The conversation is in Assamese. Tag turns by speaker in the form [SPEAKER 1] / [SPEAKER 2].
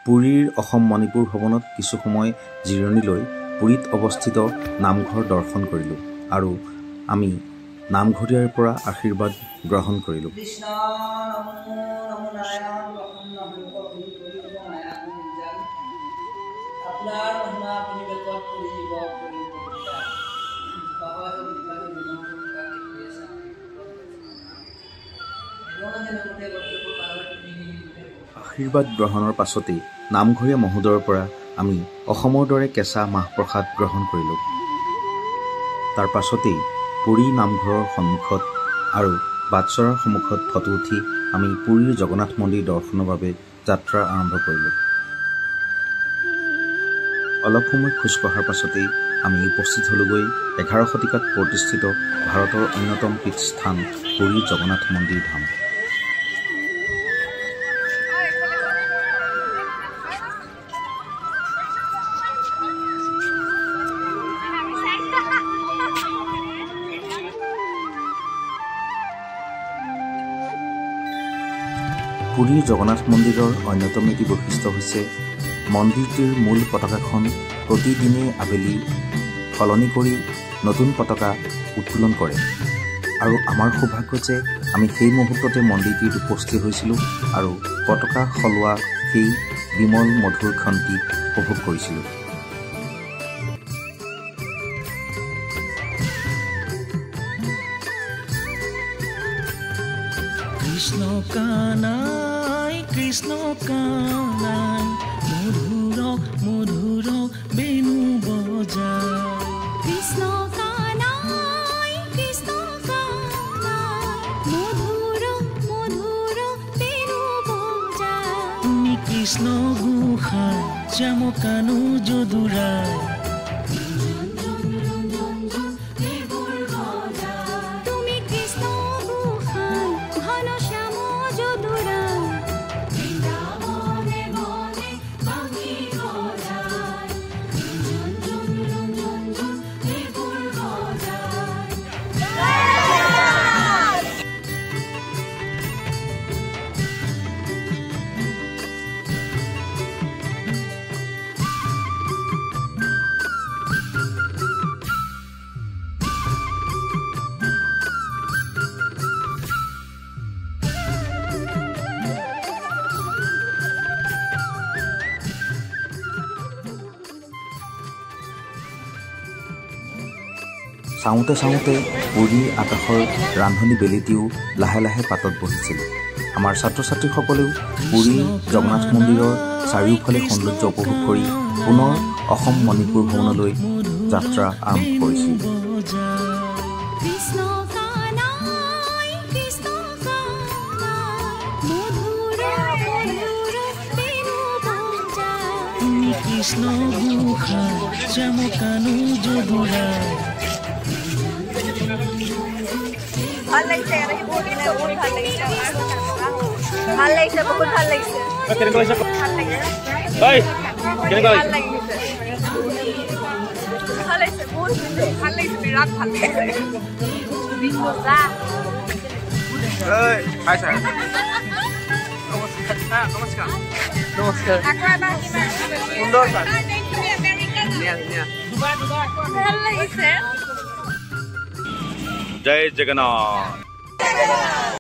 [SPEAKER 1] পুৰীৰ অসম মণিপুৰ ভৱনত কিছু সময় জিৰণি লৈ পুৰীত অৱস্থিত নামঘৰ দৰ্শন কৰিলোঁ আৰু আমি নামঘৰীয়াৰ পৰা আশীৰ্বাদ গ্ৰহণ কৰিলোঁ। আশীৰ্বাদ গ্ৰহণৰ পাছতেই নামঘৰীয়া মহোদয়ৰ পৰা আমি অসমৰ দৰে কেঁচা মাহ প্ৰসাদ গ্ৰহণ কৰিলোঁ। তাৰ পাছতেই পুৰী নামঘৰৰ সন্মুখত আৰু বাটচৰাৰ সন্মুখত ফটো উঠি আমি পুৰীৰ জগন্নাথ মন্দিৰ দৰ্শনৰ বাবে যাত্ৰা আৰম্ভ কৰিলোঁ। অলপ সময় খোজকঢ়াৰ পাছতেই আমি উপস্থিত হ'লোগৈ 11 শতিকাত প্ৰতিষ্ঠিত ভাৰতৰ অন্যতম পীঠস্থান পুৰীৰ জগন্নাথ মন্দিৰ ধাম। পুৰীৰ জগন্নাথ মন্দিৰৰ অন্যতম এটি বৈশিষ্ট্য হৈছে মন্দিৰটিৰ মূল পতাকাখন প্ৰতিদিনে আবেলি সলনি কৰি নতুন পতাকা উত্তোলন কৰে আৰু আমাৰ সৌভাগ্য যে আমি সেই মুহূৰ্ততে মন্দিৰটিত উপস্থিত হৈছিলোঁ আৰু পতাকা সলোৱা সেই বিমল মধুৰ ক্ষণটি উপভোগ কৰিছিলোঁ।
[SPEAKER 2] কৃষ্ণ কানাই কৃষ্ণ কানাই মধুৰ মধুৰ বেণু বজায়।
[SPEAKER 3] কৃষ্ণ কানাই কৃষ্ণ কানাই মধুৰ মধুৰ বেণু বজায়।
[SPEAKER 2] তুমি কৃষ্ণ গোসাঁই শ্যামকানু যদুৰায়।
[SPEAKER 1] চাওঁতে চাওঁতে পুৰীৰ আকাশৰ ৰান্ধনি বেলিটিও লাহে লাহে পাতত বহিছিল। আমাৰ ছাত্ৰ ছাত্ৰীসকলেও পুৰী জগন্নাথ মন্দিৰৰ চাৰিওফালে সৌন্দৰ্য উপভোগ কৰি পুনৰ অসম মণিপুৰ ভৱনলৈ যাত্ৰা আৰম্ভ কৰিছিল।
[SPEAKER 2] কৃষ্ণ গোসাঁই শ্যামকানু যদুৰায়।
[SPEAKER 4] ভাল লাগিছে, বহুত ভাল লাগিছে, ভাল লাগিছে, বহুত ভাল লাগিছে।
[SPEAKER 5] কেনেকুৱা লাগিছে?
[SPEAKER 4] ভাল লাগিছে,
[SPEAKER 5] কেনেকুৱা
[SPEAKER 4] ভাল লাগিছে, ভাল লাগিছে, বহুত ভাল লাগিছে, বিৰাট ভাল লাগিছে।
[SPEAKER 5] নমস্কাৰ। সুন্দৰ ছাৰ,
[SPEAKER 4] ভাল লাগিছে।
[SPEAKER 5] জয় জগন্নাথ।